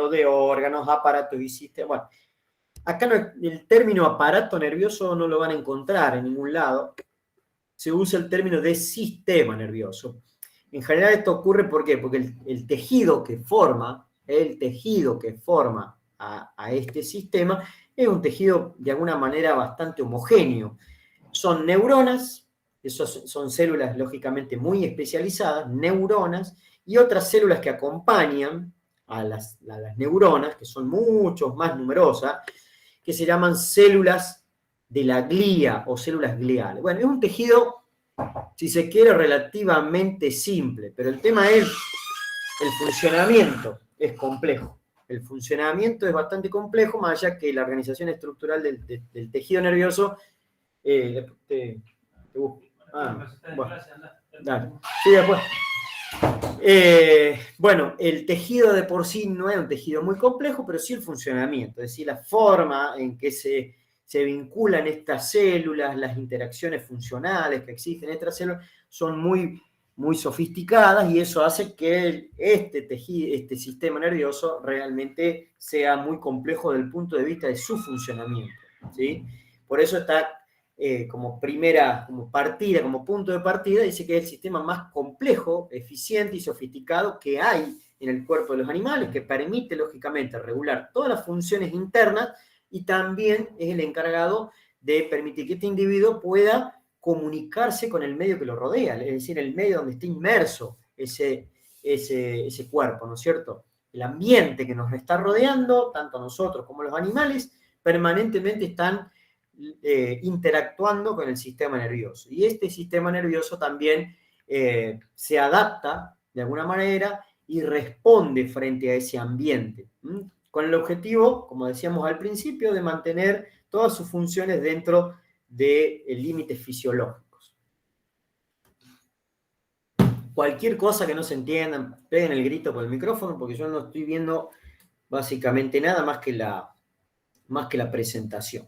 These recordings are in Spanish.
tejido, de órganos, aparatos y sistemas. Bueno, acá el término aparato nervioso no lo van a encontrar en ningún lado. Se usa el término de sistema nervioso. En general esto ocurre, ¿por qué? Porque el tejido que forma a este sistema es un tejido de alguna manera bastante homogéneo. Son neuronas, son células lógicamente muy especializadas, neuronas, y otras células que acompañan a las neuronas, que son mucho más numerosas, que se llaman células de la glía o células gliales. Bueno, es un tejido, si se quiere, relativamente simple, pero el tema es el funcionamiento, es complejo. El funcionamiento es bastante complejo, más allá que la organización estructural del tejido nervioso. Bueno, dale. Sí, después. Bueno, el tejido de por sí no es un tejido muy complejo, pero sí el funcionamiento, es decir, la forma en que se vinculan estas células, las interacciones funcionales que existen en estas células, son muy, muy sofisticadas, y eso hace que este sistema nervioso realmente sea muy complejo desde el punto de vista de su funcionamiento, ¿sí? Por eso está como punto de partida, dice que es el sistema más complejo, eficiente y sofisticado que hay en el cuerpo de los animales, que permite, lógicamente, regular todas las funciones internas, y también es el encargado de permitir que este individuo pueda comunicarse con el medio que lo rodea, es decir, el medio donde está inmerso ese cuerpo, ¿no es cierto? El ambiente que nos está rodeando, tanto nosotros como los animales, permanentemente están interactuando con el sistema nervioso. Y este sistema nervioso también se adapta de alguna manera y responde frente a ese ambiente, con el objetivo, como decíamos al principio, de mantener todas sus funciones dentro de límites fisiológicos. Cualquier cosa que no se entienda, peguen el grito por el micrófono, porque yo no estoy viendo básicamente nada más que la presentación.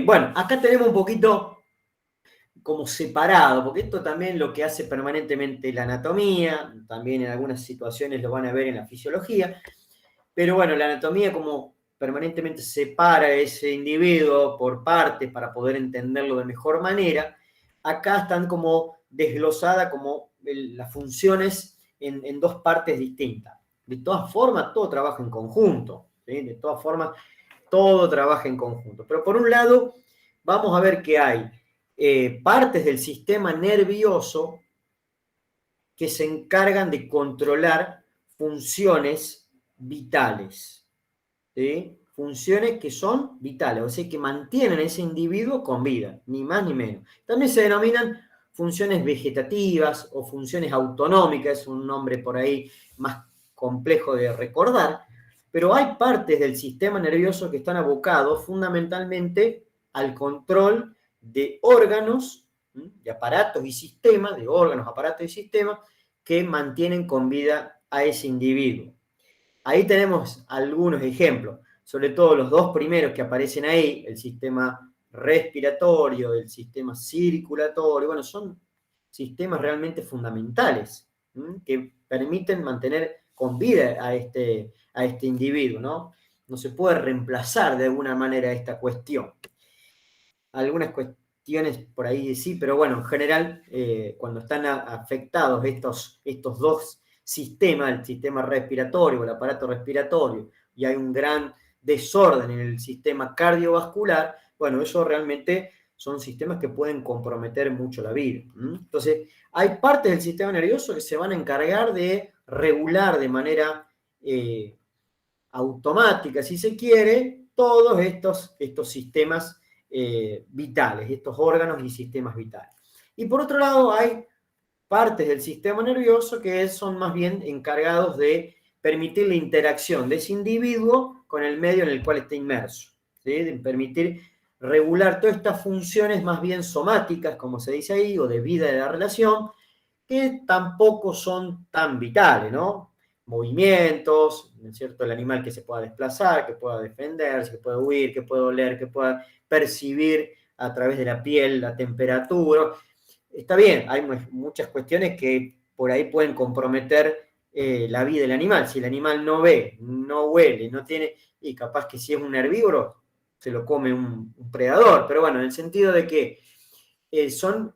Bueno, acá tenemos un poquito como separado, porque esto también lo que hace permanentemente la anatomía, también en algunas situaciones lo van a ver en la fisiología, pero bueno, la anatomía como permanentemente separa a ese individuo por partes para poder entenderlo de mejor manera. Acá están como desglosadas como las funciones en dos partes distintas. De todas formas, todo trabaja en conjunto, ¿sí? De todas formas, todo trabaja en conjunto. Pero por un lado, vamos a ver que hay partes del sistema nervioso que se encargan de controlar funciones vitales, ¿sí? Funciones que son vitales, o sea, que mantienen a ese individuo con vida, ni más ni menos. También se denominan funciones vegetativas o funciones autonómicas, es un nombre por ahí más complejo de recordar, pero hay partes del sistema nervioso que están abocados fundamentalmente al control de órganos, de aparatos y sistemas, de órganos, aparatos y sistemas que mantienen con vida a ese individuo. Ahí tenemos algunos ejemplos, sobre todo los dos primeros que aparecen ahí, el sistema respiratorio, el sistema circulatorio, bueno, son sistemas realmente fundamentales, que permiten mantener con vida a este individuo, ¿no? No se puede reemplazar de alguna manera esta cuestión. Algunas cuestiones por ahí sí, pero bueno, en general, cuando están afectados estos dos sistemas, el sistema respiratorio, el aparato respiratorio, y hay un gran desorden en el sistema cardiovascular, bueno, eso realmente son sistemas que pueden comprometer mucho la vida. Entonces, hay partes del sistema nervioso que se van a encargar de regular de manera automática, si se quiere, todos estos sistemas vitales, estos órganos y sistemas vitales. Y por otro lado, hay partes del sistema nervioso que son más bien encargados de permitir la interacción de ese individuo con el medio en el cual está inmerso, ¿sí? De permitir regular todas estas funciones más bien somáticas, como se dice ahí, o de vida de la relación, que tampoco son tan vitales, ¿no? Movimientos, ¿no es cierto? El animal que se pueda desplazar, que pueda defenderse, que pueda huir, que pueda oler, que pueda percibir a través de la piel la temperatura. Está bien, hay muchas cuestiones que por ahí pueden comprometer la vida del animal. Si el animal no ve, no huele, no tiene, y capaz que si es un herbívoro, se lo come un predador. Pero bueno, en el sentido de que son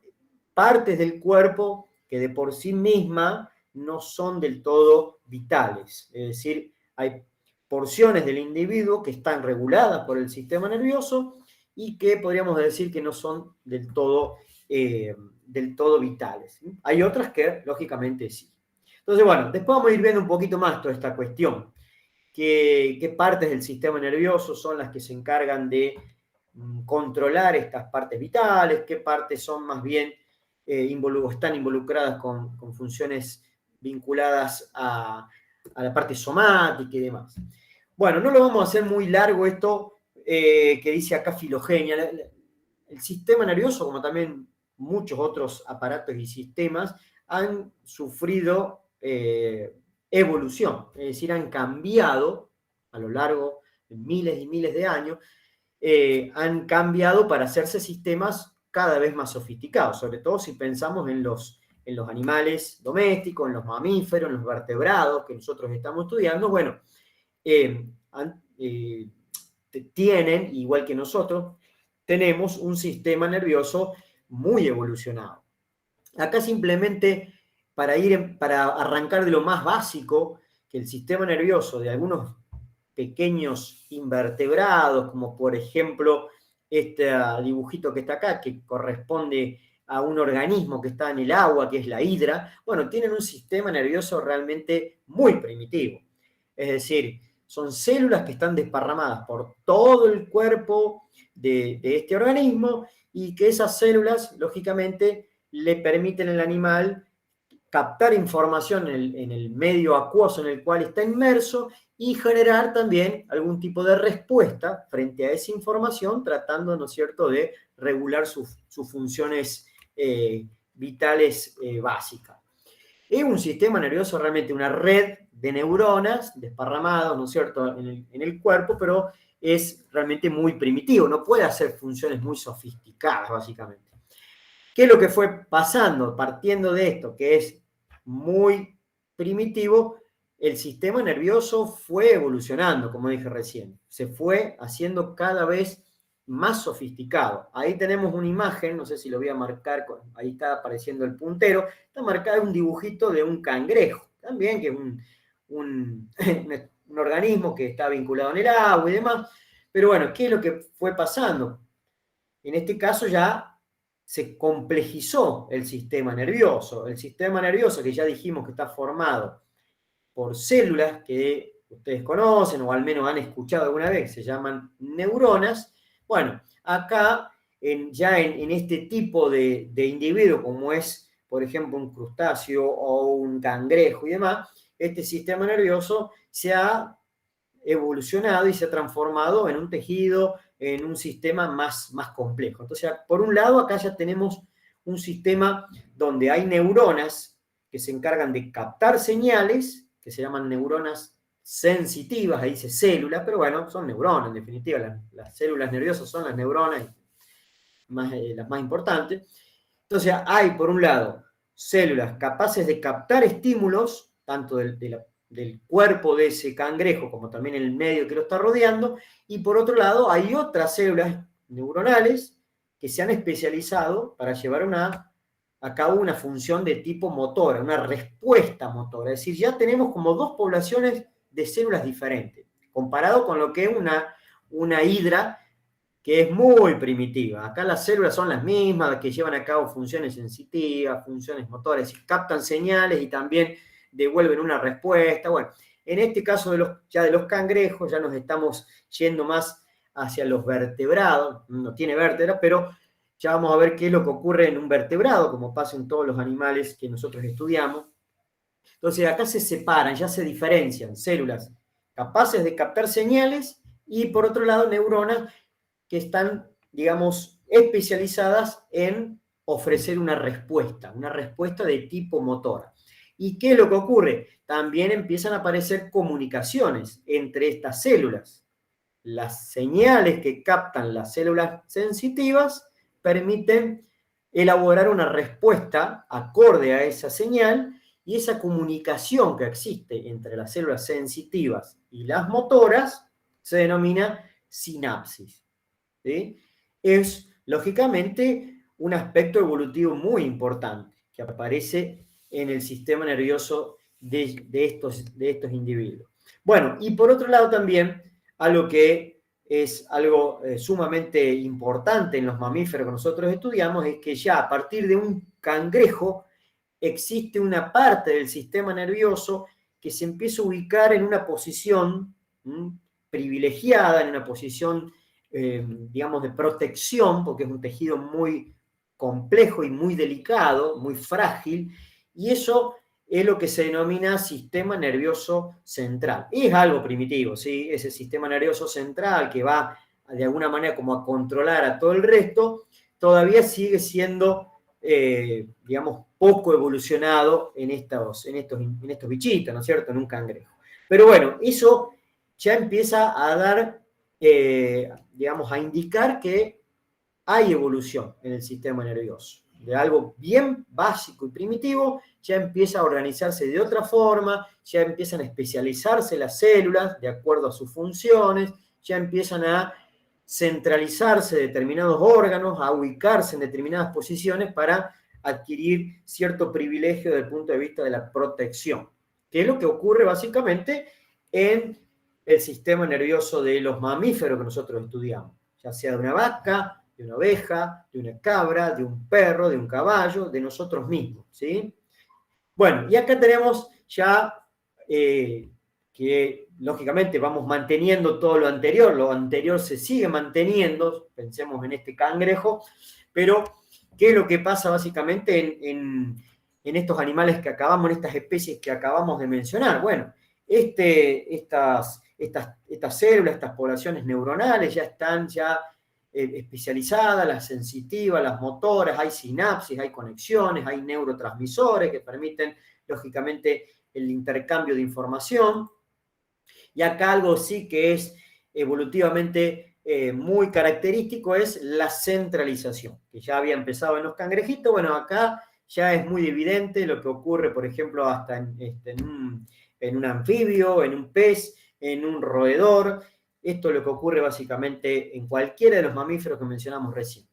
partes del cuerpo que de por sí misma no son del todo vitales. Es decir, hay porciones del individuo que están reguladas por el sistema nervioso y que podríamos decir que no son del todo vitales. Hay otras que, lógicamente, sí. Entonces, bueno, después vamos a ir viendo un poquito más toda esta cuestión. ¿Qué partes del sistema nervioso son las que se encargan de controlar estas partes vitales? ¿Qué partes son más bien están involucradas con funciones vinculadas a la parte somática y demás? Bueno, no lo vamos a hacer muy largo esto que dice acá Filogenia. El sistema nervioso, como también muchos otros aparatos y sistemas, han sufrido evolución, es decir, han cambiado a lo largo de miles y miles de años, han cambiado para hacerse sistemas cada vez más sofisticados, sobre todo si pensamos en los animales domésticos, en los mamíferos, en los vertebrados que nosotros estamos estudiando. Bueno, tienen, igual que nosotros, tenemos un sistema nervioso muy evolucionado. Acá simplemente para arrancar de lo más básico, que el sistema nervioso de algunos pequeños invertebrados, como por ejemplo este dibujito que está acá, que corresponde a un organismo que está en el agua, que es la hidra, bueno, tienen un sistema nervioso realmente muy primitivo. Es decir, son células que están desparramadas por todo el cuerpo de este organismo y que esas células, lógicamente, le permiten al animal captar información en el medio acuoso en el cual está inmerso y generar también algún tipo de respuesta frente a esa información, tratando, ¿no es cierto?, de regular sus funciones vitales básicas. Es un sistema nervioso realmente una red de neuronas desparramados, ¿no es cierto?, en el cuerpo, pero es realmente muy primitivo, no puede hacer funciones muy sofisticadas, básicamente. ¿Qué es lo que fue pasando? Partiendo de esto, que es muy primitivo, el sistema nervioso fue evolucionando, como dije recién. Se fue haciendo cada vez más sofisticado. Ahí tenemos una imagen, no sé si lo voy a marcar, ahí está apareciendo el puntero, está marcado un dibujito de un cangrejo, también que es un organismo que está vinculado en el agua y demás. Pero bueno, ¿qué es lo que fue pasando? En este caso ya se complejizó el sistema nervioso. El sistema nervioso, que ya dijimos que está formado por células que ustedes conocen o al menos han escuchado alguna vez, se llaman neuronas. Bueno, acá ya en este tipo de individuo, como es, por ejemplo, un crustáceo o un cangrejo y demás, este sistema nervioso se ha evolucionado y se ha transformado en un tejido, en un sistema más complejo. Entonces, por un lado, acá ya tenemos un sistema donde hay neuronas que se encargan de captar señales, que se llaman neuronas sensitivas, ahí dice célula, pero bueno, son neuronas, en definitiva, las células nerviosas son las neuronas las más importantes. Entonces, hay, por un lado, células capaces de captar estímulos, tanto del cuerpo de ese cangrejo como también en el medio que lo está rodeando, y por otro lado hay otras células neuronales que se han especializado para llevar a cabo una función de tipo motora, una respuesta motora. Es decir, ya tenemos como dos poblaciones de células diferentes, comparado con lo que es una hidra que es muy primitiva. Acá las células son las mismas, que llevan a cabo funciones sensitivas, funciones motoras, captan señales y también devuelven una respuesta. Bueno, en este caso ya de los cangrejos, ya nos estamos yendo más hacia los vertebrados, no tiene vértebra, pero ya vamos a ver qué es lo que ocurre en un vertebrado, como pasa en todos los animales que nosotros estudiamos. Entonces acá se separan, ya se diferencian células capaces de captar señales y por otro lado neuronas que están, digamos, especializadas en ofrecer una respuesta de tipo motora. ¿Y qué es lo que ocurre? También empiezan a aparecer comunicaciones entre estas células. Las señales que captan las células sensitivas permiten elaborar una respuesta acorde a esa señal y esa comunicación que existe entre las células sensitivas y las motoras se denomina sinapsis. ¿Sí? Es, lógicamente, un aspecto evolutivo muy importante que aparece en el sistema nervioso de estos individuos. Bueno, y por otro lado también, algo que es algo sumamente importante en los mamíferos que nosotros estudiamos, es que ya a partir de un cangrejo existe una parte del sistema nervioso que se empieza a ubicar en una posición privilegiada, en una posición, digamos, de protección, porque es un tejido muy complejo y muy delicado, muy frágil, y eso es lo que se denomina sistema nervioso central. Y es algo primitivo, ¿sí? Ese sistema nervioso central que va de alguna manera como a controlar a todo el resto, todavía sigue siendo digamos, poco evolucionado en estos bichitos, ¿no es cierto?, en un cangrejo. Pero bueno, eso ya empieza a dar, digamos, a indicar que hay evolución en el sistema nervioso. De algo bien básico y primitivo, ya empieza a organizarse de otra forma, ya empiezan a especializarse las células de acuerdo a sus funciones, ya empiezan a centralizarse determinados órganos, a ubicarse en determinadas posiciones para adquirir cierto privilegio desde el punto de vista de la protección, que es lo que ocurre básicamente en el sistema nervioso de los mamíferos que nosotros estudiamos, ya sea de una vaca, de una oveja, de una cabra, de un perro, de un caballo, de nosotros mismos, ¿sí? Bueno, y acá tenemos ya que lógicamente vamos manteniendo todo lo anterior se sigue manteniendo, pensemos en este cangrejo, pero ¿qué es lo que pasa básicamente en estos animales que acabamos, en estas especies que acabamos de mencionar? Bueno, estas células, estas poblaciones neuronales ya están especializadas, las sensitivas, las motoras, hay sinapsis, hay conexiones, hay neurotransmisores que permiten, lógicamente, el intercambio de información. Y acá algo sí que es evolutivamente muy característico es la centralización, que ya había empezado en los cangrejitos. Bueno, acá ya es muy evidente lo que ocurre, por ejemplo, hasta en un anfibio, en un pez, en un roedor. Esto es lo que ocurre básicamente en cualquiera de los mamíferos que mencionamos recién.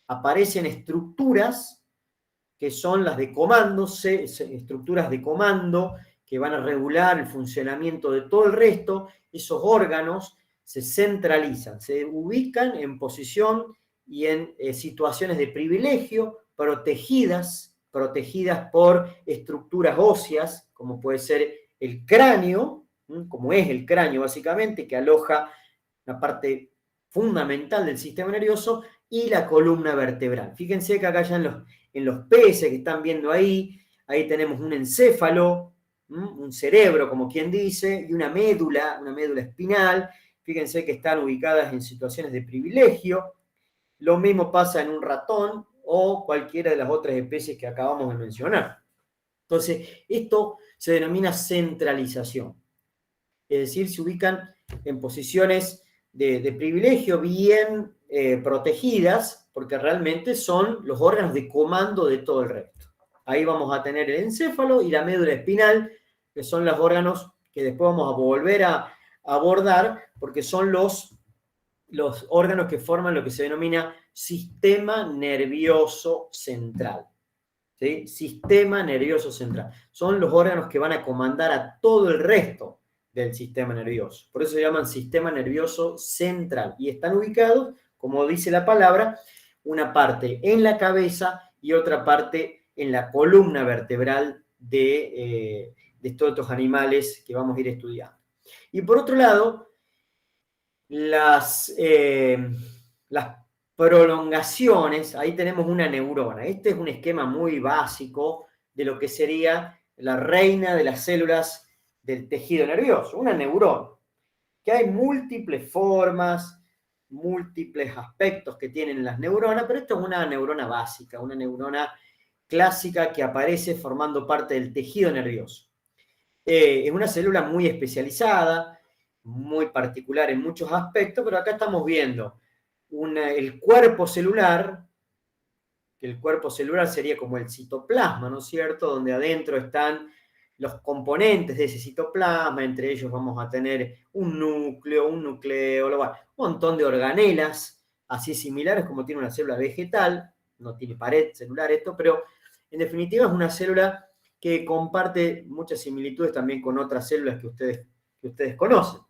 Aparecen estructuras que son las de comando, estructuras de comando que van a regular el funcionamiento de todo el resto. Esos órganos se centralizan, se ubican en posición y en situaciones de privilegio, protegidas por estructuras óseas, como puede ser el cráneo, como es el cráneo básicamente, que aloja la parte fundamental del sistema nervioso, y la columna vertebral. Fíjense que acá ya en los peces que están viendo ahí tenemos un encéfalo, un cerebro, como quien dice, y una médula espinal. Fíjense que están ubicadas en situaciones de privilegio. Lo mismo pasa en un ratón o cualquiera de las otras especies que acabamos de mencionar. Entonces, esto se denomina centralización. Es decir, se ubican en posiciones de privilegio bien protegidas, porque realmente son los órganos de comando de todo el resto. Ahí vamos a tener el encéfalo y la médula espinal, que son los órganos que después vamos a volver a abordar, porque son los órganos que forman lo que se denomina sistema nervioso central. ¿Sí? Sistema nervioso central. Son los órganos que van a comandar a todo el resto del sistema nervioso. Por eso se llaman sistema nervioso central. Y están ubicados, como dice la palabra, una parte en la cabeza y otra parte en la columna vertebral de todos estos animales que vamos a ir estudiando. Y por otro lado, las prolongaciones, ahí tenemos una neurona. Este es un esquema muy básico de lo que sería la reina de las células del tejido nervioso, una neurona, que hay múltiples formas, múltiples aspectos que tienen las neuronas, pero esto es una neurona básica, una neurona clásica que aparece formando parte del tejido nervioso. Es una célula muy especializada, muy particular en muchos aspectos, pero acá estamos viendo el cuerpo celular, que el cuerpo celular sería como el citoplasma, ¿no es cierto?, donde adentro están los componentes de ese citoplasma, entre ellos vamos a tener un núcleo, un nucleolo, un montón de organelas, así similares como tiene una célula vegetal, no tiene pared celular esto, pero en definitiva es una célula que comparte muchas similitudes también con otras células que ustedes conocen.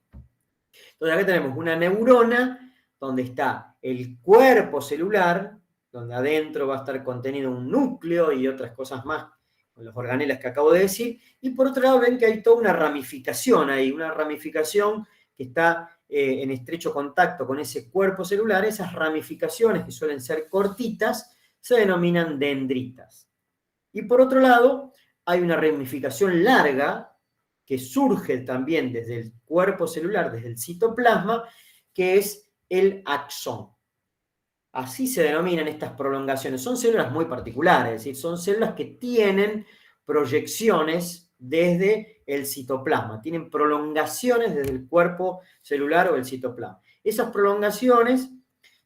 Entonces acá tenemos una neurona donde está el cuerpo celular, donde adentro va a estar contenido un núcleo y otras cosas más, con los organelas que acabo de decir, y por otro lado ven que hay toda una ramificación ahí, una ramificación que está en estrecho contacto con ese cuerpo celular. Esas ramificaciones, que suelen ser cortitas, se denominan dendritas. Y por otro lado, hay una ramificación larga que surge también desde el cuerpo celular, desde el citoplasma, que es el axón. Así se denominan estas prolongaciones. Son células muy particulares, es decir, son células que tienen proyecciones desde el citoplasma, tienen prolongaciones desde el cuerpo celular o el citoplasma. Esas prolongaciones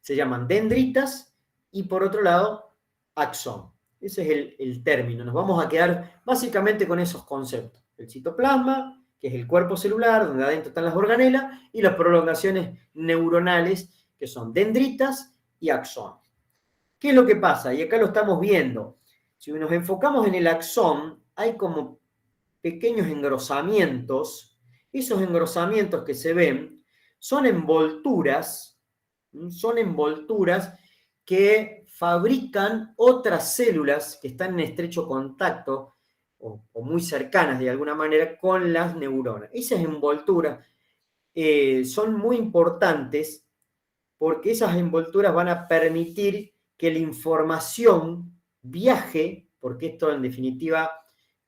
se llaman dendritas y por otro lado, axón. Ese es el término. Nos vamos a quedar básicamente con esos conceptos. El citoplasma, que es el cuerpo celular, donde adentro están las organelas, y las prolongaciones neuronales, que son dendritas y axón. ¿Qué es lo que pasa? Y acá lo estamos viendo. Si nos enfocamos en el axón, hay como pequeños engrosamientos. Esos engrosamientos que se ven son envolturas que fabrican otras células que están en estrecho contacto o muy cercanas de alguna manera con las neuronas. Esas envolturas son muy importantes porque esas envolturas van a permitir que la información viaje, porque esto en definitiva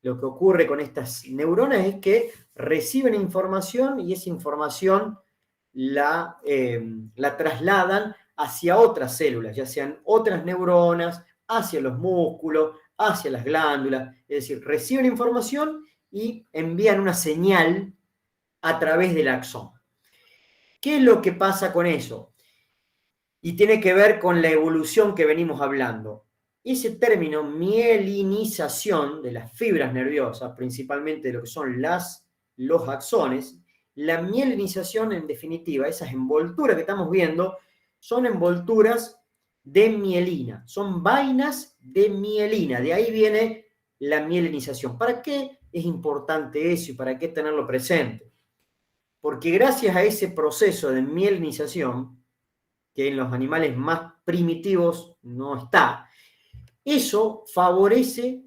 lo que ocurre con estas neuronas es que reciben información y esa información la trasladan hacia otras células, ya sean otras neuronas, hacia los músculos, hacia las glándulas, es decir, reciben información y envían una señal a través del axón. ¿Qué es lo que pasa con eso? Y tiene que ver con la evolución que venimos hablando. Ese término mielinización de las fibras nerviosas, principalmente de lo que son los axones, la mielinización en definitiva, esas envolturas que estamos viendo, son envolturas de mielina, son vainas de mielina, de ahí viene la mielinización. ¿Para qué es importante eso y para qué tenerlo presente? Porque gracias a ese proceso de mielinización, que en los animales más primitivos no está, eso favorece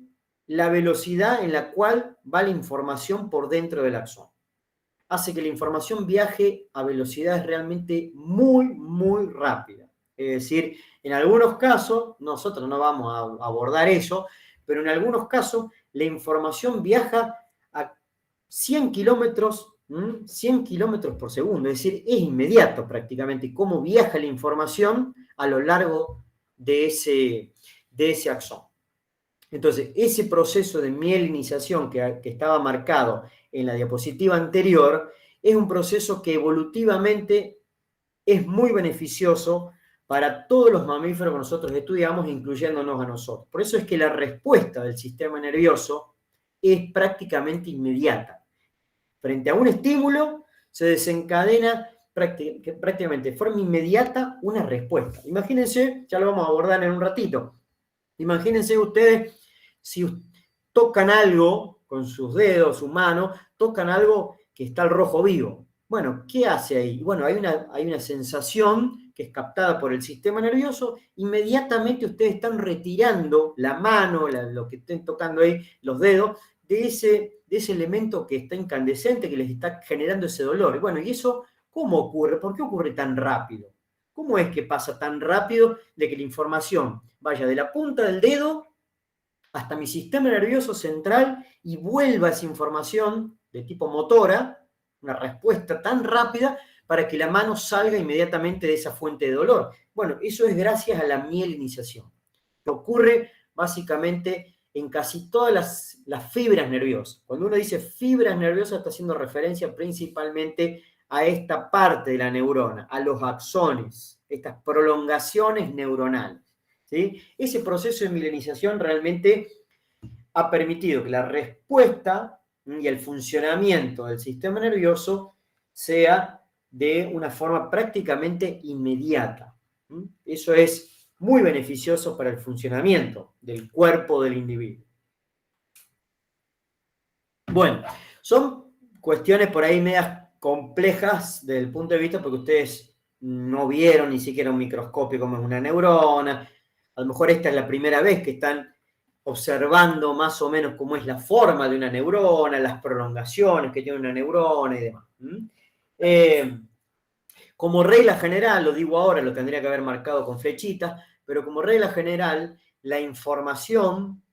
la velocidad en la cual va la información por dentro del axón. Hace que la información viaje a velocidades realmente muy, muy rápidas. Es decir, en algunos casos, nosotros no vamos a abordar eso, pero en algunos casos la información viaja a 100 kilómetros 100 kilómetros por segundo, es decir, es inmediato prácticamente cómo viaja la información a lo largo de ese axón. Entonces, ese proceso de mielinización que estaba marcado en la diapositiva anterior es un proceso que evolutivamente es muy beneficioso para todos los mamíferos que nosotros estudiamos, incluyéndonos a nosotros. Por eso es que la respuesta del sistema nervioso es prácticamente inmediata. Frente a un estímulo, se desencadena prácticamente de forma inmediata una respuesta. Imagínense, ya lo vamos a abordar en un ratito, imagínense ustedes si tocan algo con sus dedos, su mano, tocan algo que está al rojo vivo. Bueno, ¿qué hace ahí? Bueno, hay una sensación que es captada por el sistema nervioso, inmediatamente ustedes están retirando la mano, lo que estén tocando ahí, los dedos, de ese elemento que está incandescente, que les está generando ese dolor. Y bueno, ¿y eso cómo ocurre? ¿Por qué ocurre tan rápido? ¿Cómo es que pasa tan rápido de que la información vaya de la punta del dedo hasta mi sistema nervioso central y vuelva esa información de tipo motora, una respuesta tan rápida para que la mano salga inmediatamente de esa fuente de dolor? Bueno, eso es gracias a la mielinización, que ocurre básicamente en casi todas las fibras nerviosas. Cuando uno dice fibras nerviosas está haciendo referencia principalmente a esta parte de la neurona, a los axones, estas prolongaciones neuronales, ¿sí? Ese proceso de mielinización realmente ha permitido que la respuesta y el funcionamiento del sistema nervioso sea de una forma prácticamente inmediata. Eso es muy beneficioso para el funcionamiento del cuerpo del individuo. Bueno, son cuestiones por ahí medias complejas desde el punto de vista porque ustedes no vieron ni siquiera un microscopio como es una neurona. A lo mejor esta es la primera vez que están observando más o menos cómo es la forma de una neurona, las prolongaciones que tiene una neurona y demás. Como regla general, lo digo ahora, lo tendría que haber marcado con flechitas, pero como regla general, la información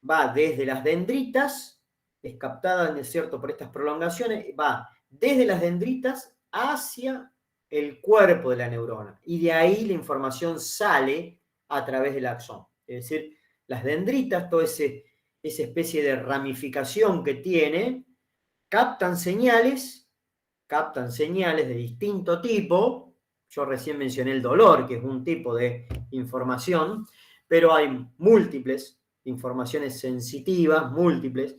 va desde las dendritas, es captada, ¿no es cierto?, por estas prolongaciones, va desde las dendritas hacia el cuerpo de la neurona. Y de ahí la información sale a través del axón. Es decir, las dendritas, toda esa especie de ramificación que tiene, captan señales de distinto tipo. Yo recién mencioné el dolor, que es un tipo de información, pero hay múltiples informaciones sensitivas, múltiples.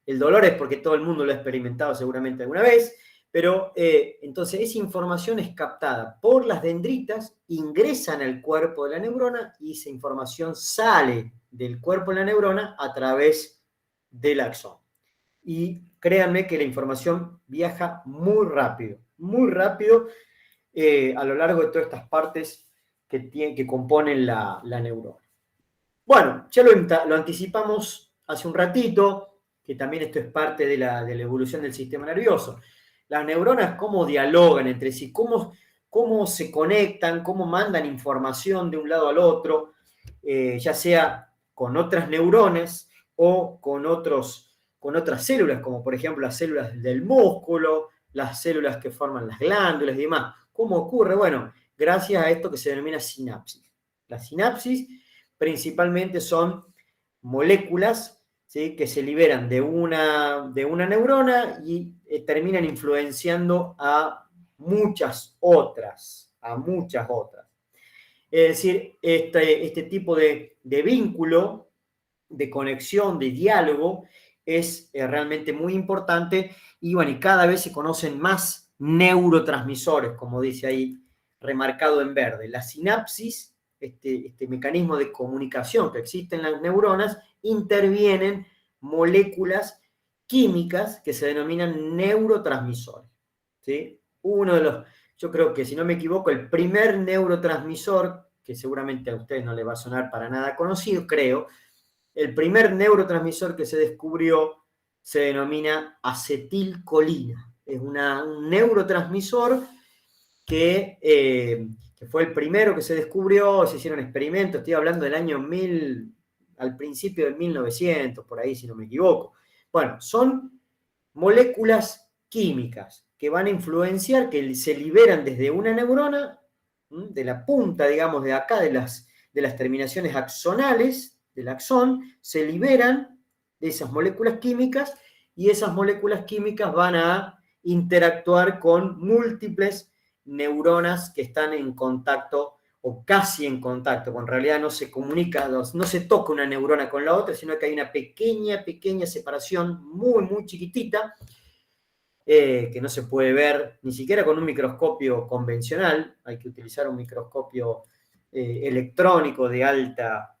El dolor es porque todo el mundo lo ha experimentado seguramente alguna vez, pero entonces esa información es captada por las dendritas, ingresan al cuerpo de la neurona y esa información sale del cuerpo de la neurona a través del axón. Y créanme que la información viaja muy rápido a lo largo de todas estas partes que componen la neurona. Bueno, ya lo anticipamos hace un ratito, que también esto es parte de la evolución del sistema nervioso. Las neuronas, cómo dialogan entre sí, cómo se conectan, cómo mandan información de un lado al otro, ya sea con otras neuronas o con otras células, como por ejemplo las células del músculo, las células que forman las glándulas y demás. ¿Cómo ocurre? Bueno, gracias a esto que se denomina sinapsis. La sinapsis principalmente son moléculas, ¿sí?, que se liberan de una neurona y terminan influenciando a muchas otras. Es decir, este tipo de vínculo, de conexión, de diálogo, es realmente muy importante y bueno, y cada vez se conocen más neurotransmisores, como dice ahí, remarcado en verde. La sinapsis, este mecanismo de comunicación que existe en las neuronas, intervienen moléculas químicas que se denominan neurotransmisores, ¿sí? Yo creo que, si no me equivoco, el primer neurotransmisor, que seguramente a ustedes no les va a sonar para nada conocido, creo, el primer neurotransmisor que se descubrió se denomina acetilcolina. Es un neurotransmisor que fue el primero que se descubrió, se hicieron experimentos, estoy hablando del año 1000, al principio del 1900, por ahí si no me equivoco. Bueno, son moléculas químicas que van a influenciar, que se liberan desde una neurona, de la punta, digamos, de acá, de las terminaciones axonales del axón, se liberan de esas moléculas químicas y esas moléculas químicas van a interactuar con múltiples neuronas que están en contacto o casi en contacto, cuando en realidad no se comunica, no se toca una neurona con la otra, sino que hay una pequeña separación muy chiquitita, que no se puede ver ni siquiera con un microscopio convencional, hay que utilizar un microscopio electrónico de alta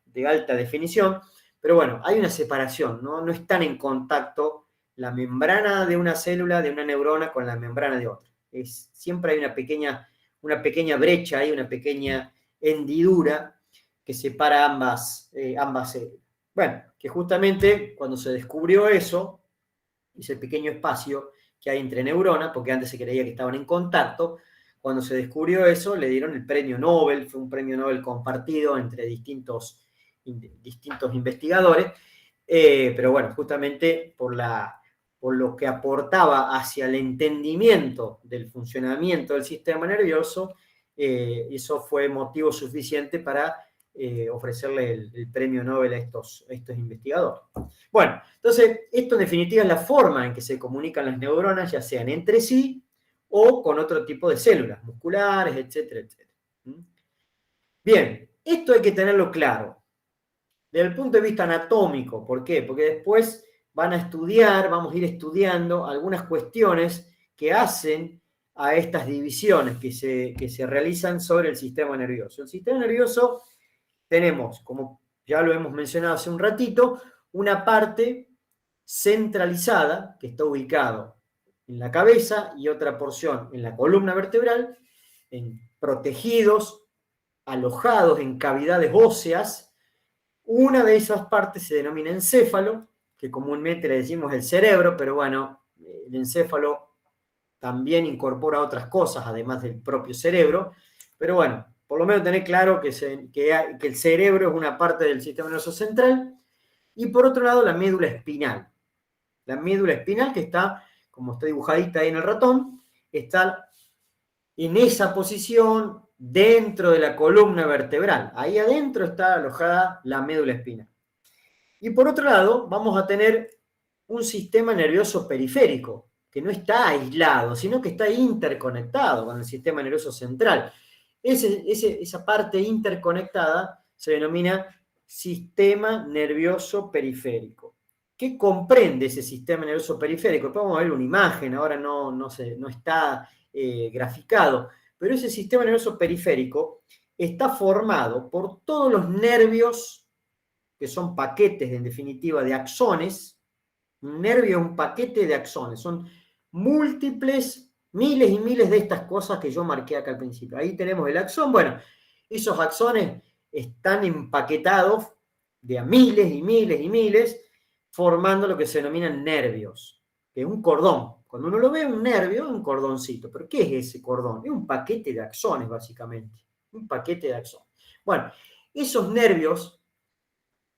definición, pero bueno, hay una separación, no están en contacto la membrana de una célula, de una neurona, con la membrana de otra. Siempre hay una pequeña brecha, hay una pequeña hendidura que separa ambas células. Bueno, que justamente cuando se descubrió eso, ese pequeño espacio que hay entre neuronas, porque antes se creía que estaban en contacto, cuando se descubrió eso, le dieron el premio Nobel, fue un premio Nobel compartido entre distintos investigadores, pero bueno, justamente por lo que aportaba hacia el entendimiento del funcionamiento del sistema nervioso, eso fue motivo suficiente para ofrecerle el premio Nobel a estos investigadores. Bueno, entonces, esto en definitiva es la forma en que se comunican las neuronas, ya sean entre sí o con otro tipo de células musculares, etcétera, etcétera. Bien, esto hay que tenerlo claro. Desde el punto de vista anatómico, ¿por qué? Porque después van a estudiar, vamos a ir estudiando algunas cuestiones que hacen a estas divisiones que se realizan sobre el sistema nervioso. El sistema nervioso tenemos, como ya lo hemos mencionado hace un ratito, una parte centralizada que está ubicado en la cabeza y otra porción en la columna vertebral, protegidos, alojados en cavidades óseas. Una de esas partes se denomina encéfalo, que comúnmente le decimos el cerebro, pero bueno, el encéfalo también incorpora otras cosas, además del propio cerebro. Pero bueno, por lo menos tener claro que el cerebro es una parte del sistema nervioso central. Y por otro lado, la médula espinal. La médula espinal, que está, como está dibujadita ahí en el ratón, está en esa posición dentro de la columna vertebral. Ahí adentro está alojada la médula espinal. Y por otro lado, vamos a tener un sistema nervioso periférico, que no está aislado, sino que está interconectado con el sistema nervioso central. Esa parte interconectada se denomina sistema nervioso periférico. ¿Qué comprende ese sistema nervioso periférico? Vamos a ver una imagen, ahora no está graficado, pero ese sistema nervioso periférico está formado por todos los nervios, que son paquetes, en definitiva, de axones. Un nervio es un paquete de axones, son múltiples, miles y miles de estas cosas que yo marqué acá al principio. Ahí tenemos el axón. Bueno, esos axones están empaquetados de a miles y miles y miles, formando lo que se denominan nervios, que es un cordón. Cuando uno lo ve, un nervio es un cordoncito. ¿Pero qué es ese cordón? Es un paquete de axones, básicamente. Un paquete de axones. Bueno, esos nervios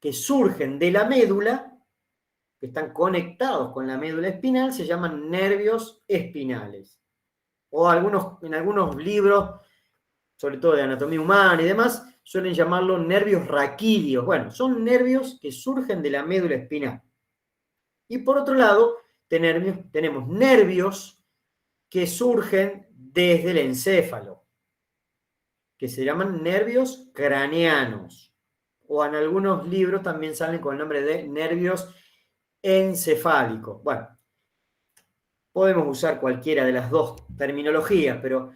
que surgen de la médula, que están conectados con la médula espinal, se llaman nervios espinales. O en algunos libros, sobre todo de anatomía humana y demás, suelen llamarlo nervios raquídeos. Bueno, son nervios que surgen de la médula espinal. Y por otro lado, tenemos nervios que surgen desde el encéfalo, que se llaman nervios craneanos. O en algunos libros también salen con el nombre de nervios encefálicos. Bueno, podemos usar cualquiera de las dos terminologías, pero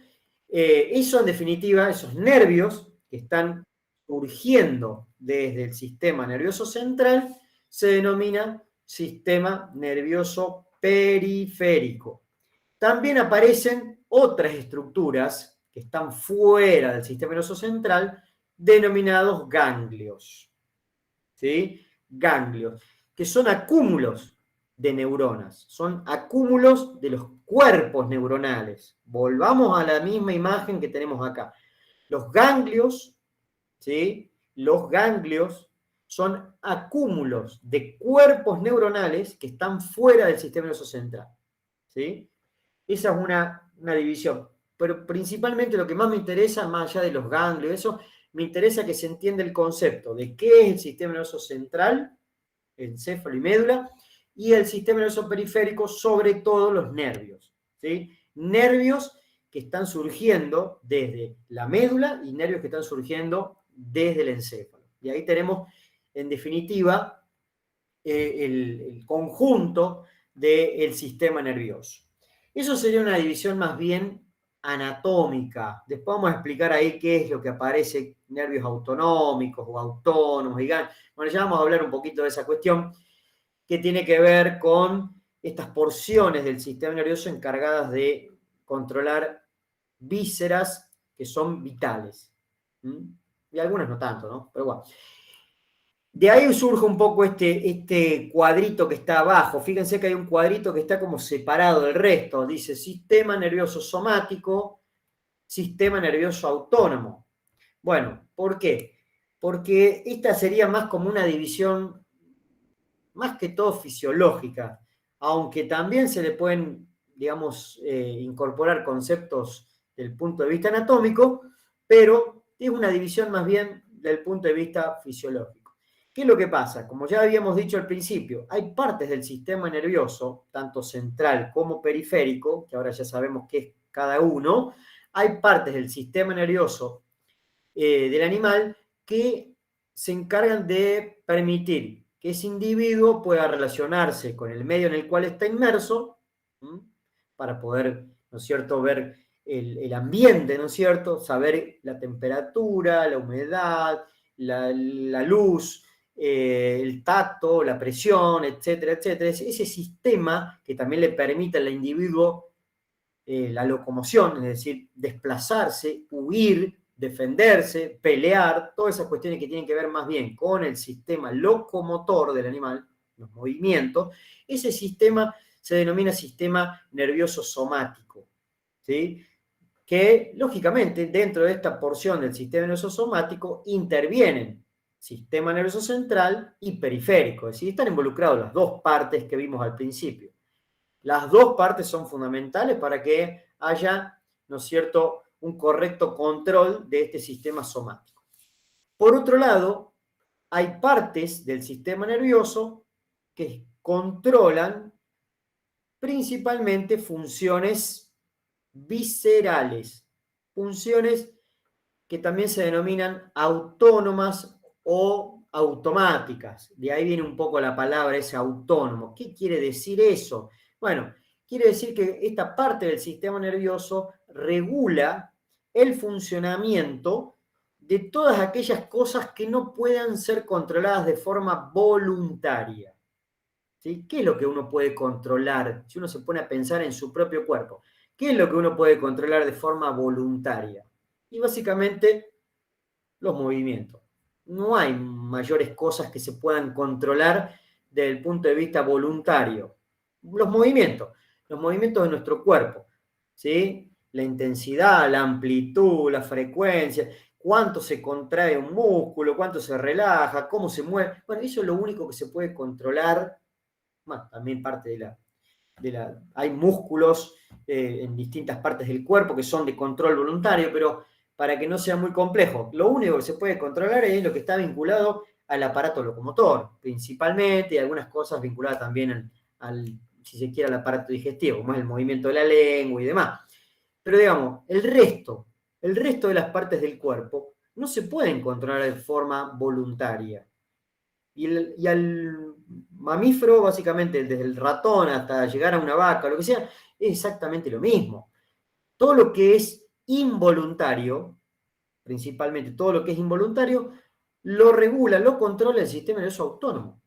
eso en definitiva, esos nervios que están surgiendo desde el sistema nervioso central, se denomina sistema nervioso periférico. También aparecen otras estructuras que están fuera del sistema nervioso central, denominados ganglios. ¿Sí? Ganglios, que son acúmulos de neuronas, son acúmulos de los cuerpos neuronales. Volvamos a la misma imagen que tenemos acá. Los ganglios, ¿sí? Los ganglios son acúmulos de cuerpos neuronales que están fuera del sistema nervioso central, ¿sí? Esa es una división. Pero principalmente lo que más me interesa, más allá de los ganglios, eso, me interesa que se entienda el concepto de qué es el sistema nervioso central, encéfalo y médula, y el sistema nervioso periférico, sobre todo los nervios, ¿sí? Nervios que están surgiendo desde la médula y nervios que están surgiendo desde el encéfalo. Y ahí tenemos, en definitiva, el conjunto del sistema nervioso. Eso sería una división más bien anatómica. Después vamos a explicar ahí qué es lo que aparece, nervios autonómicos o autónomos. Bueno, ya vamos a hablar un poquito de esa cuestión que tiene que ver con estas porciones del sistema nervioso encargadas de controlar vísceras que son vitales. Y algunas no tanto, ¿no? Pero bueno. De ahí surge un poco este cuadrito que está abajo. Fíjense que hay un cuadrito que está como separado del resto. Dice sistema nervioso somático, sistema nervioso autónomo. Bueno, ¿por qué? Porque esta sería más como una división, más que todo fisiológica, aunque también se le pueden, digamos, incorporar conceptos del punto de vista anatómico, pero es una división más bien del punto de vista fisiológico. ¿Qué es lo que pasa? Como ya habíamos dicho al principio, hay partes del sistema nervioso, tanto central como periférico, que ahora ya sabemos qué es cada uno, hay partes del sistema nervioso del animal que se encargan de permitir que ese individuo pueda relacionarse con el medio en el cual está inmerso, para poder, ¿no es cierto?, ver el ambiente, ¿no es cierto?, saber la temperatura, la humedad, la luz, el tacto, la presión, etcétera, etcétera. Ese sistema que también le permite al individuo la locomoción, es decir, desplazarse, huir, defenderse, pelear, todas esas cuestiones que tienen que ver más bien con el sistema locomotor del animal, los movimientos, ese sistema se denomina sistema nervioso somático, ¿sí? Que lógicamente dentro de esta porción del sistema nervioso somático intervienen sistema nervioso central y periférico, es decir, están involucrados las dos partes que vimos al principio. Las dos partes son fundamentales para que haya, ¿no es cierto?, un correcto control de este sistema somático. Por otro lado, hay partes del sistema nervioso que controlan principalmente funciones viscerales, funciones que también se denominan autónomas o automáticas. De ahí viene un poco la palabra ese autónomo. ¿Qué quiere decir eso? Bueno, quiere decir que esta parte del sistema nervioso regula el funcionamiento de todas aquellas cosas que no puedan ser controladas de forma voluntaria. ¿Sí? ¿Qué es lo que uno puede controlar? Si uno se pone a pensar en su propio cuerpo, ¿qué es lo que uno puede controlar de forma voluntaria? Y básicamente los movimientos. No hay mayores cosas que se puedan controlar desde el punto de vista voluntario. Los movimientos de nuestro cuerpo, ¿sí? La intensidad, la amplitud, la frecuencia, cuánto se contrae un músculo, cuánto se relaja, cómo se mueve. Bueno, eso es lo único que se puede controlar. Bueno, también parte hay músculos en distintas partes del cuerpo que son de control voluntario, pero para que no sea muy complejo, lo único que se puede controlar es lo que está vinculado al aparato locomotor, principalmente, y algunas cosas vinculadas también si se quiere, al aparato digestivo, como es el movimiento de la lengua y demás. Pero digamos, el resto de las partes del cuerpo no se pueden controlar de forma voluntaria. Y al mamífero, básicamente, desde el ratón hasta llegar a una vaca, lo que sea, es exactamente lo mismo. Todo lo que es involuntario, principalmente todo lo que es involuntario, lo regula, lo controla el sistema nervioso autónomo.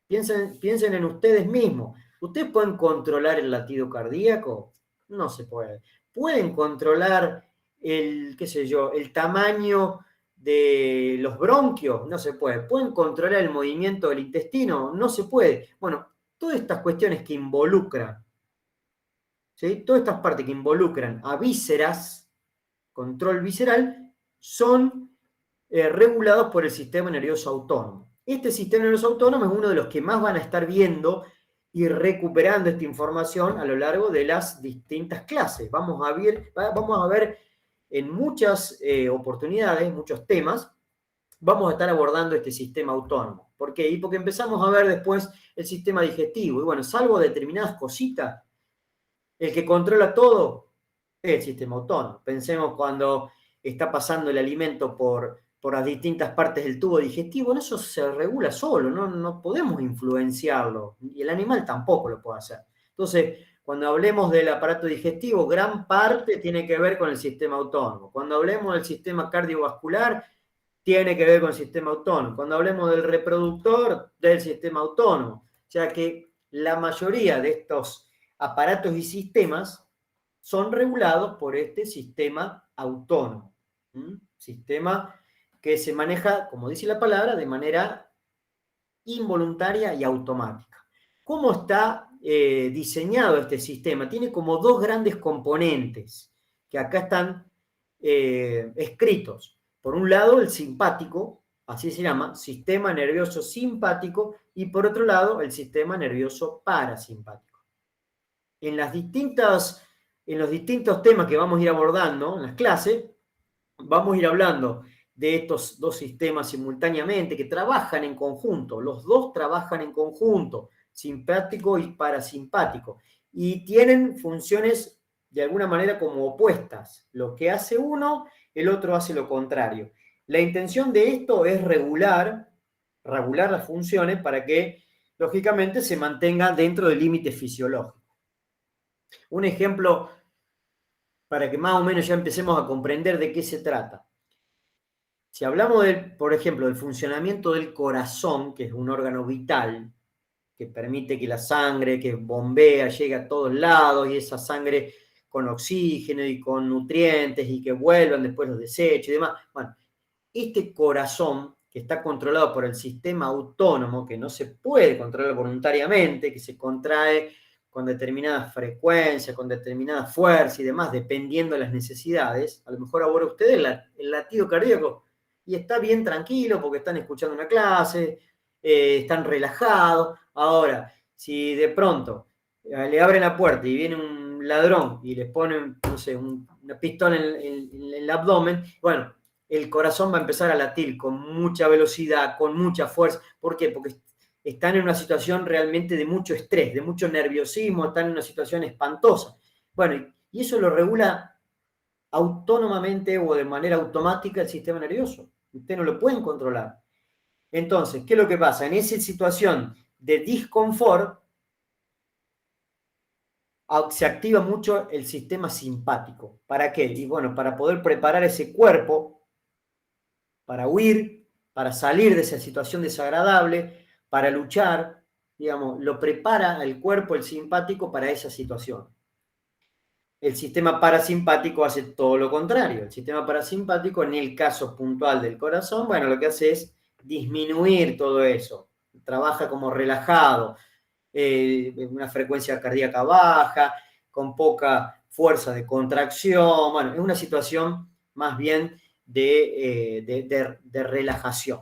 Piensen en ustedes mismos. ¿Ustedes pueden controlar el latido cardíaco? No se puede. ¿Pueden controlar qué sé yo, el tamaño de los bronquios? No se puede. ¿Pueden controlar el movimiento del intestino? No se puede. Bueno, todas estas cuestiones que involucran, ¿sí? Todas estas partes que involucran a vísceras, control visceral, son regulados por el sistema nervioso autónomo. Este sistema nervioso autónomo es uno de los que más van a estar viendo y recuperando esta información a lo largo de las distintas clases. Vamos a ver en muchas oportunidades, muchos temas, vamos a estar abordando este sistema autónomo. ¿Por qué? Y porque empezamos a ver después el sistema digestivo. Y bueno, salvo determinadas cositas, el que controla todo es el sistema autónomo. Pensemos cuando está pasando el alimento por las distintas partes del tubo digestivo, eso se regula solo, no podemos influenciarlo, y el animal tampoco lo puede hacer. Entonces, cuando hablemos del aparato digestivo, gran parte tiene que ver con el sistema autónomo. Cuando hablemos del sistema cardiovascular, tiene que ver con el sistema autónomo. Cuando hablemos del reproductor, del sistema autónomo. O sea que la mayoría de estos aparatos y sistemas son regulados por este sistema autónomo. Sistema que se maneja, como dice la palabra, de manera involuntaria y automática. ¿Cómo está diseñado este sistema? Tiene como dos grandes componentes que acá están escritos. Por un lado, el simpático, así se llama, sistema nervioso simpático, y por otro lado, el sistema nervioso parasimpático. En los distintos temas que vamos a ir abordando en las clases, vamos a ir hablando de estos dos sistemas simultáneamente que trabajan en conjunto. Los dos trabajan en conjunto, simpático y parasimpático, y tienen funciones de alguna manera como opuestas. Lo que hace uno, el otro hace lo contrario. La intención de esto es regular regular las funciones para que, lógicamente, se mantenga dentro del límite fisiológico. Un ejemplo para que más o menos ya empecemos a comprender de qué se trata. Si hablamos, por ejemplo, del funcionamiento del corazón, que es un órgano vital, que permite que la sangre que bombea llegue a todos lados y esa sangre con oxígeno y con nutrientes y que vuelvan después los desechos y demás. Bueno, este corazón que está controlado por el sistema autónomo, que no se puede controlar voluntariamente, que se contrae con determinadas frecuencias, con determinada fuerza y demás, dependiendo de las necesidades. A lo mejor ahora ustedes el latido cardíaco y está bien tranquilo porque están escuchando una clase, están relajados. Ahora, si de pronto le abren la puerta y viene un ladrón y les ponen, no sé, una pistola en el abdomen, bueno, el corazón va a empezar a latir con mucha velocidad, con mucha fuerza. ¿Por qué? Porque están en una situación realmente de mucho estrés, de mucho nerviosismo, están en una situación espantosa. Bueno, y eso lo regula autónomamente o de manera automática el sistema nervioso. Ustedes no lo pueden controlar. Entonces, ¿qué es lo que pasa? En esa situación de disconfort se activa mucho el sistema simpático. ¿Para qué? Y bueno, para poder preparar ese cuerpo para huir, para salir de esa situación desagradable, para luchar, digamos, lo prepara el cuerpo, el simpático, para esa situación. El sistema parasimpático hace todo lo contrario. El sistema parasimpático, en el caso puntual del corazón, bueno, lo que hace es disminuir todo eso. Trabaja como relajado, una frecuencia cardíaca baja, con poca fuerza de contracción. Bueno, es una situación más bien de relajación.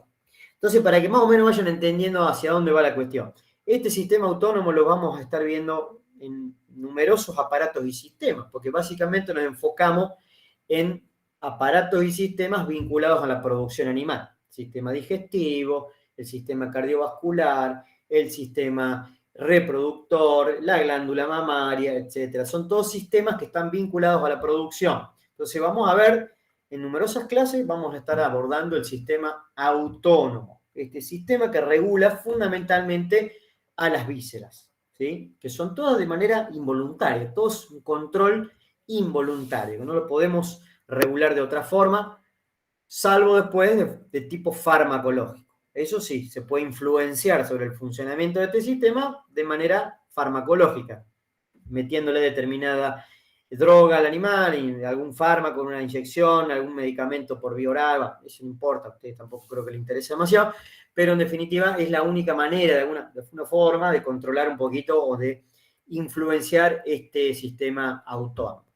Entonces, para que más o menos vayan entendiendo hacia dónde va la cuestión. Este sistema autónomo lo vamos a estar viendo en numerosos aparatos y sistemas, porque básicamente nos enfocamos en aparatos y sistemas vinculados a la producción animal. Sistema digestivo, el sistema cardiovascular, el sistema reproductor, la glándula mamaria, etcétera. Son todos sistemas que están vinculados a la producción. Entonces vamos a ver, en numerosas clases vamos a estar abordando el sistema autónomo, este sistema que regula fundamentalmente a las vísceras, ¿sí? Que son todas de manera involuntaria, todos un control involuntario, que no lo podemos regular de otra forma, salvo después de tipo farmacológico. Eso sí, se puede influenciar sobre el funcionamiento de este sistema de manera farmacológica, metiéndole determinada droga al animal, y algún fármaco, una inyección, algún medicamento por vía oral, eso no importa, a ustedes tampoco creo que les interese demasiado, pero en definitiva es la única manera, de alguna forma, de controlar un poquito o de influenciar este sistema autónomo.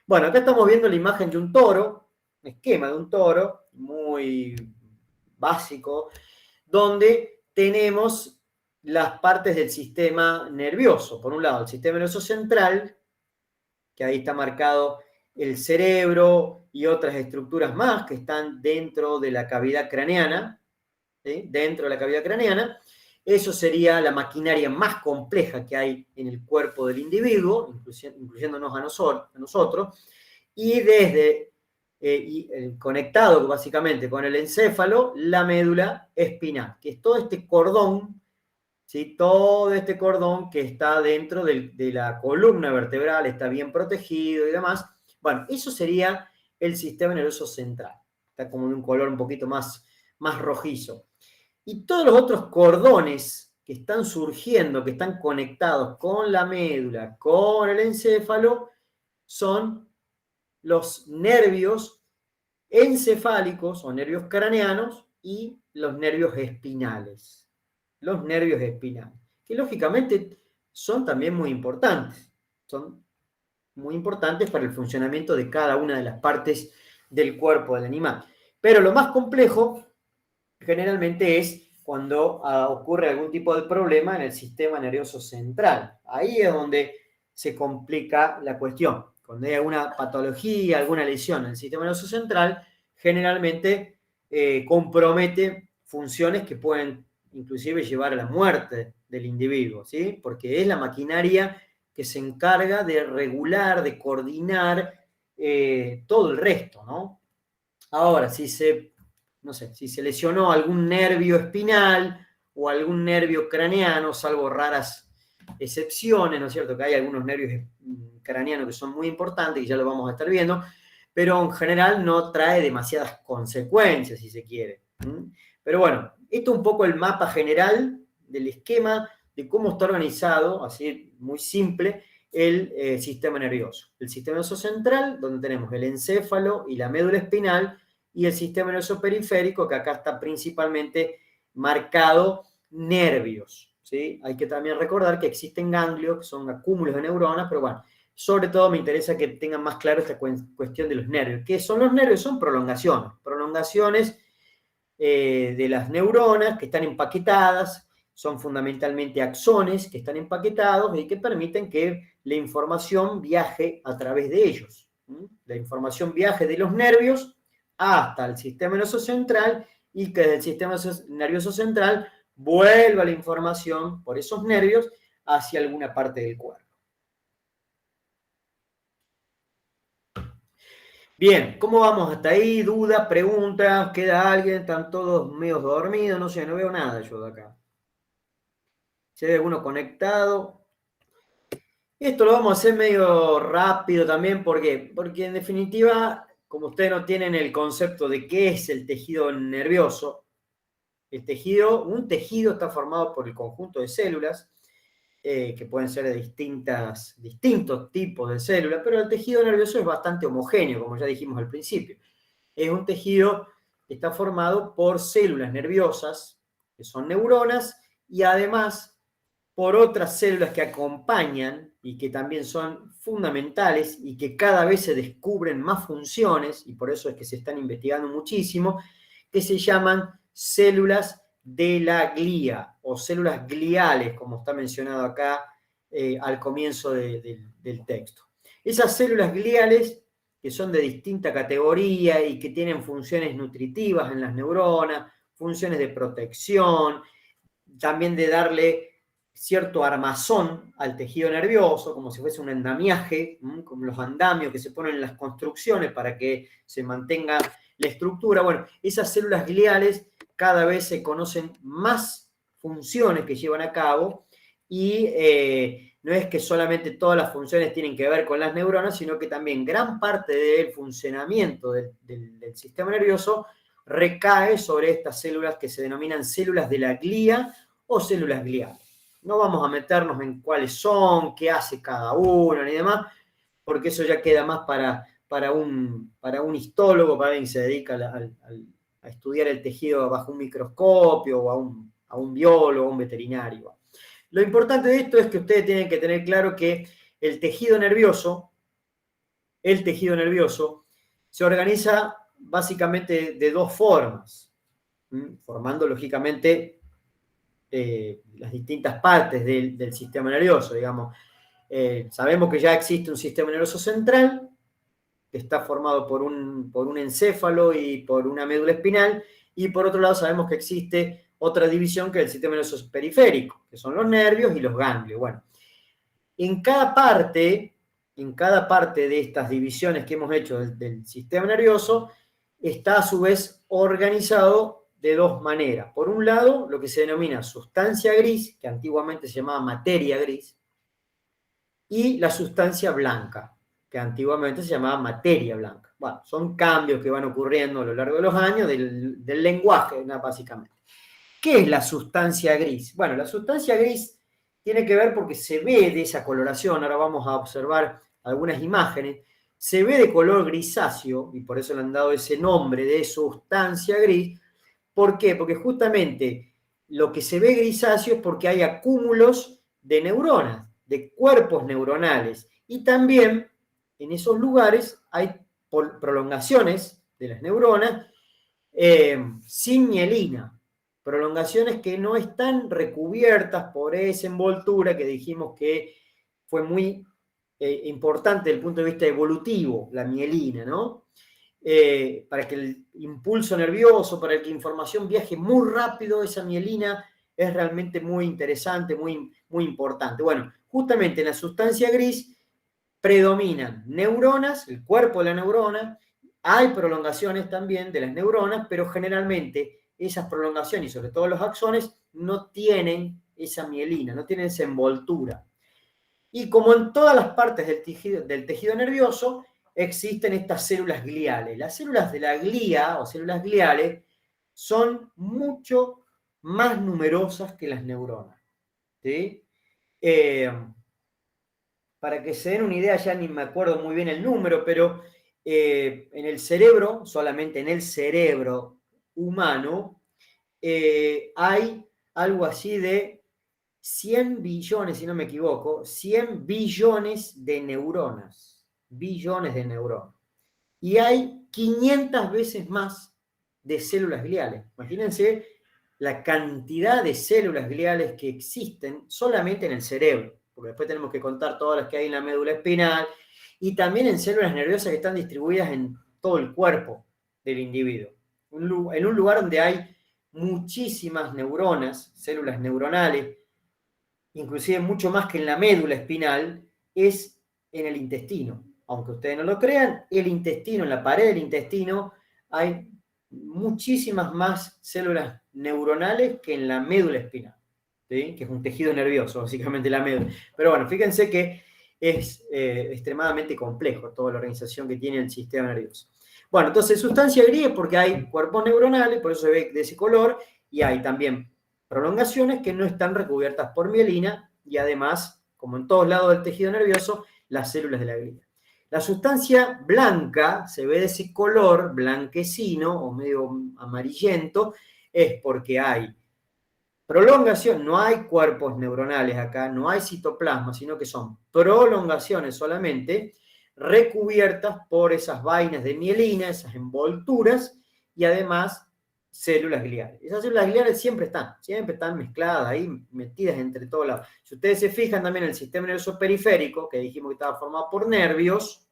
Bueno, acá estamos viendo la imagen de un toro, un esquema de un toro, muy básico, donde tenemos las partes del sistema nervioso. Por un lado, el sistema nervioso central, que ahí está marcado el cerebro y otras estructuras más que están dentro de la cavidad craneana, ¿sí? Dentro de la cavidad craneana. Eso sería la maquinaria más compleja que hay en el cuerpo del individuo, incluyéndonos a nosotros, y desde conectado básicamente con el encéfalo, la médula espinal, que es todo este cordón, ¿sí? Todo este cordón que está dentro de la columna vertebral, está bien protegido y demás. Bueno, eso sería el sistema nervioso central. Está como de un color un poquito más rojizo. Y todos los otros cordones que están surgiendo, que están conectados con la médula, con el encéfalo, son los nervios encefálicos o nervios craneanos y los nervios espinales. Los nervios espinales, que lógicamente son también muy importantes. Son muy importantes para el funcionamiento de cada una de las partes del cuerpo del animal. Pero lo más complejo generalmente es cuando ocurre algún tipo de problema en el sistema nervioso central. Ahí es donde se complica la cuestión. Cuando hay alguna patología, alguna lesión en el sistema nervioso central, generalmente compromete funciones que pueden inclusive llevar a la muerte del individuo, ¿sí? Porque es la maquinaria que se encarga de regular, de coordinar todo el resto, ¿no? Ahora, si se no sé, si se lesionó algún nervio espinal o algún nervio craneano, salvo raras excepciones, ¿no es cierto? Que hay algunos nervios craneanos que son muy importantes y ya lo vamos a estar viendo, pero en general no trae demasiadas consecuencias, si se quiere. Pero bueno, esto es un poco el mapa general del esquema de cómo está organizado, así muy simple, el sistema nervioso. El sistema nervioso central, donde tenemos el encéfalo y la médula espinal, y el sistema nervioso periférico, que acá está principalmente marcado nervios. ¿Sí? Hay que también recordar que existen ganglios, que son acúmulos de neuronas, pero bueno, sobre todo me interesa que tengan más claro esta cuestión de los nervios. ¿Qué son los nervios? Son prolongaciones. Prolongaciones de las neuronas que están empaquetadas, son fundamentalmente axones que están empaquetados y que permiten que la información viaje a través de ellos. La información viaje de los nervios hasta el sistema nervioso central y que del sistema nervioso central vuelva la información por esos nervios hacia alguna parte del cuerpo. Bien, ¿cómo vamos hasta ahí? ¿Dudas, preguntas? ¿Queda alguien? ¿Están todos medio dormidos? No sé, no veo nada yo de acá. Si hay alguno conectado. Esto lo vamos a hacer medio rápido también, ¿por qué? Porque en definitiva, como ustedes no tienen el concepto de qué es el tejido nervioso, un tejido está formado por el conjunto de células, que pueden ser de distintos tipos de células, pero el tejido nervioso es bastante homogéneo, como ya dijimos al principio. Es un tejido que está formado por células nerviosas, que son neuronas, y además por otras células que acompañan y que también son fundamentales y que cada vez se descubren más funciones, y por eso es que se están investigando muchísimo, que se llaman células de la glía o células gliales, como está mencionado acá al comienzo del texto. Esas células gliales, que son de distinta categoría y que tienen funciones nutritivas en las neuronas, funciones de protección, también de darle cierto armazón al tejido nervioso, como si fuese un andamiaje, como los andamios que se ponen en las construcciones para que se mantenga la estructura. Bueno, esas células gliales cada vez se conocen más funciones que llevan a cabo y no es que solamente todas las funciones tienen que ver con las neuronas, sino que también gran parte del funcionamiento del sistema nervioso recae sobre estas células que se denominan células de la glía o células gliales. No vamos a meternos en cuáles son, qué hace cada una ni demás, porque eso ya queda más para un histólogo, para alguien que se dedica a estudiar el tejido bajo un microscopio, o a un biólogo, a un veterinario. Lo importante de esto es que ustedes tienen que tener claro que el tejido nervioso se organiza básicamente de dos formas, formando lógicamente las distintas partes del sistema nervioso, digamos. Sabemos que ya existe un sistema nervioso central, que está formado por un encéfalo y por una médula espinal, y por otro lado sabemos que existe otra división que es el sistema nervioso periférico, que son los nervios y los ganglios. Bueno, en cada parte de estas divisiones que hemos hecho del sistema nervioso, está a su vez organizado de dos maneras. Por un lado, lo que se denomina sustancia gris, que antiguamente se llamaba materia gris, y la sustancia blanca, que antiguamente se llamaba materia blanca. Bueno, son cambios que van ocurriendo a lo largo de los años del lenguaje, ¿no? Básicamente. ¿Qué es la sustancia gris? Bueno, la sustancia gris tiene que ver porque se ve de esa coloración, ahora vamos a observar algunas imágenes, se ve de color grisáceo, y por eso le han dado ese nombre de sustancia gris. ¿Por qué? Porque justamente lo que se ve grisáceo es porque hay acúmulos de neuronas, de cuerpos neuronales, y también en esos lugares hay prolongaciones de las neuronas sin mielina, prolongaciones que no están recubiertas por esa envoltura que dijimos que fue muy importante desde el punto de vista evolutivo, la mielina, ¿no? Para que el impulso nervioso, para que la información viaje muy rápido, esa mielina es realmente muy interesante, muy, muy importante. Bueno, justamente en la sustancia gris predominan neuronas, el cuerpo de la neurona, Hay prolongaciones también de las neuronas, pero generalmente esas prolongaciones, y sobre todo los axones, no tienen esa mielina, no tienen esa envoltura. Y como en todas las partes del tejido nervioso, existen estas células gliales. Las células de la glía o células gliales son mucho más numerosas que las neuronas. ¿Sí? Eh, para que se den una idea, ya ni me acuerdo muy bien el número, pero en el cerebro, solamente en el cerebro humano, hay algo así de 100 billones, si no me equivoco, 100 billones de neuronas. Billones de neuronas. Y hay 500 veces más de células gliales. Imagínense la cantidad de células gliales que existen solamente en el cerebro, porque después tenemos que contar todas las que hay en la médula espinal y también en células nerviosas que están distribuidas en todo el cuerpo del individuo. En un lugar donde hay muchísimas neuronas, células neuronales, inclusive mucho más que en la médula espinal, es en el intestino. Aunque ustedes no lo crean, el intestino, en la pared del intestino, hay muchísimas más células neuronales que en la médula espinal, ¿sí? Que es un tejido nervioso, básicamente la médula. Pero bueno, fíjense que es extremadamente complejo toda la organización que tiene el sistema nervioso. Bueno, entonces sustancia gris es porque hay cuerpos neuronales, por eso se ve de ese color, y hay también prolongaciones que no están recubiertas por mielina y además, como en todos lados del tejido nervioso, las células de la glía. La sustancia blanca, se ve de ese color blanquecino o medio amarillento, es porque hay prolongación, no hay cuerpos neuronales acá, no hay citoplasma, sino que son prolongaciones solamente recubiertas por esas vainas de mielina, esas envolturas, y además células gliales. Esas células gliales siempre están mezcladas ahí, metidas entre todos lados. Si ustedes se fijan también en el sistema nervioso periférico, que dijimos que estaba formado por nervios,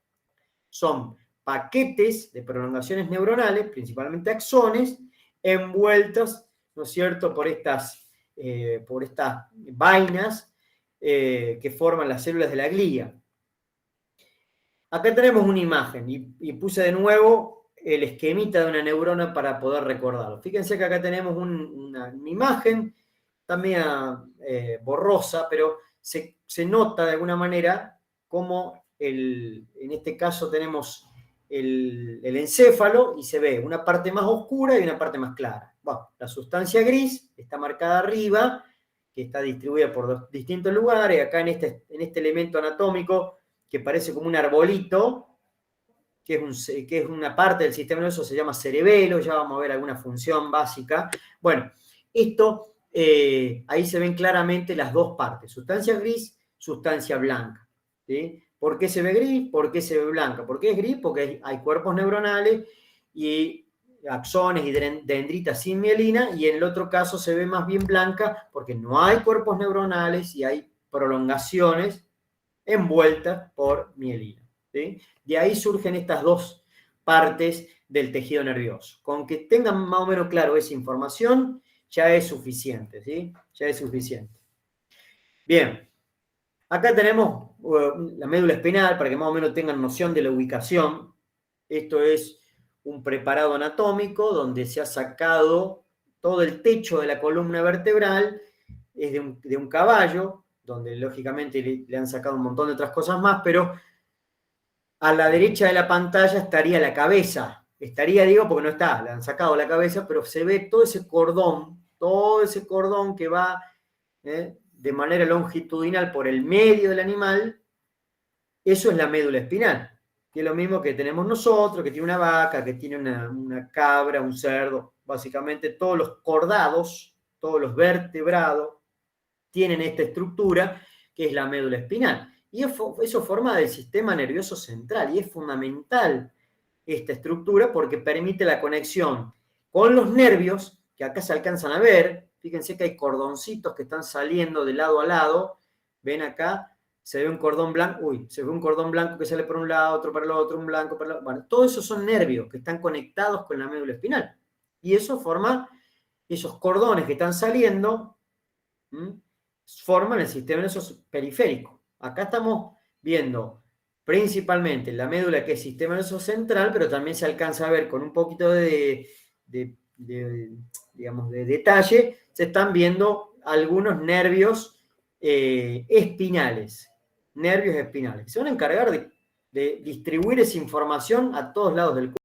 son paquetes de prolongaciones neuronales, principalmente axones, envueltos, ¿no es cierto?, por estas vainas que forman las células de la glía. Acá tenemos una imagen y puse de nuevo el esquemita de una neurona para poder recordarlo. Fíjense que acá tenemos una imagen también borrosa, pero se nota de alguna manera como en este caso tenemos el encéfalo y se ve una parte más oscura y una parte más clara. Bueno, la sustancia gris está marcada arriba, que está distribuida por distintos lugares. Acá en este elemento anatómico que parece como un arbolito, que es una parte del sistema nervioso, se llama cerebelo, ya vamos a ver alguna función básica. Bueno, esto, ahí se ven claramente las dos partes, sustancia gris, sustancia blanca. ¿Sí? ¿Por qué se ve gris? ¿Por qué se ve blanca? ¿Por qué es gris? Porque hay cuerpos neuronales y axones y dendritas sin mielina, y en el otro caso se ve más bien blanca porque no hay cuerpos neuronales y hay prolongaciones envueltas por mielina. ¿Sí? De ahí surgen estas dos partes del tejido nervioso. Con que tengan más o menos claro esa información, ya es suficiente. ¿Sí? Ya es suficiente. Bien, acá tenemos la médula espinal para que más o menos tengan noción de la ubicación. Esto es un preparado anatómico donde se ha sacado todo el techo de la columna vertebral, es de un caballo, donde lógicamente le han sacado un montón de otras cosas más, pero a la derecha de la pantalla estaría la cabeza. Estaría, digo, porque no está, le han sacado la cabeza, pero se ve todo ese cordón que va de manera longitudinal por el medio del animal. Eso es la médula espinal, que es lo mismo que tenemos nosotros, que tiene una vaca, que tiene una cabra, un cerdo. Básicamente todos los cordados, todos los vertebrados tienen esta estructura que es la médula espinal. Y eso forma del sistema nervioso central y es fundamental esta estructura porque permite la conexión con los nervios, que acá se alcanzan a ver. Fíjense que hay cordoncitos que están saliendo de lado a lado. Ven acá, se ve un cordón blanco, se ve un cordón blanco que sale por un lado, otro para el otro, un blanco para el otro. Bueno, todo eso son nervios que están conectados con la médula espinal. Y eso forma esos cordones que están saliendo, forman el sistema nervioso periférico. Acá estamos viendo principalmente la médula, que es sistema nervioso central, pero también se alcanza a ver con un poquito digamos, de detalle, se están viendo algunos nervios espinales, que se van a encargar de distribuir esa información a todos lados del cuerpo.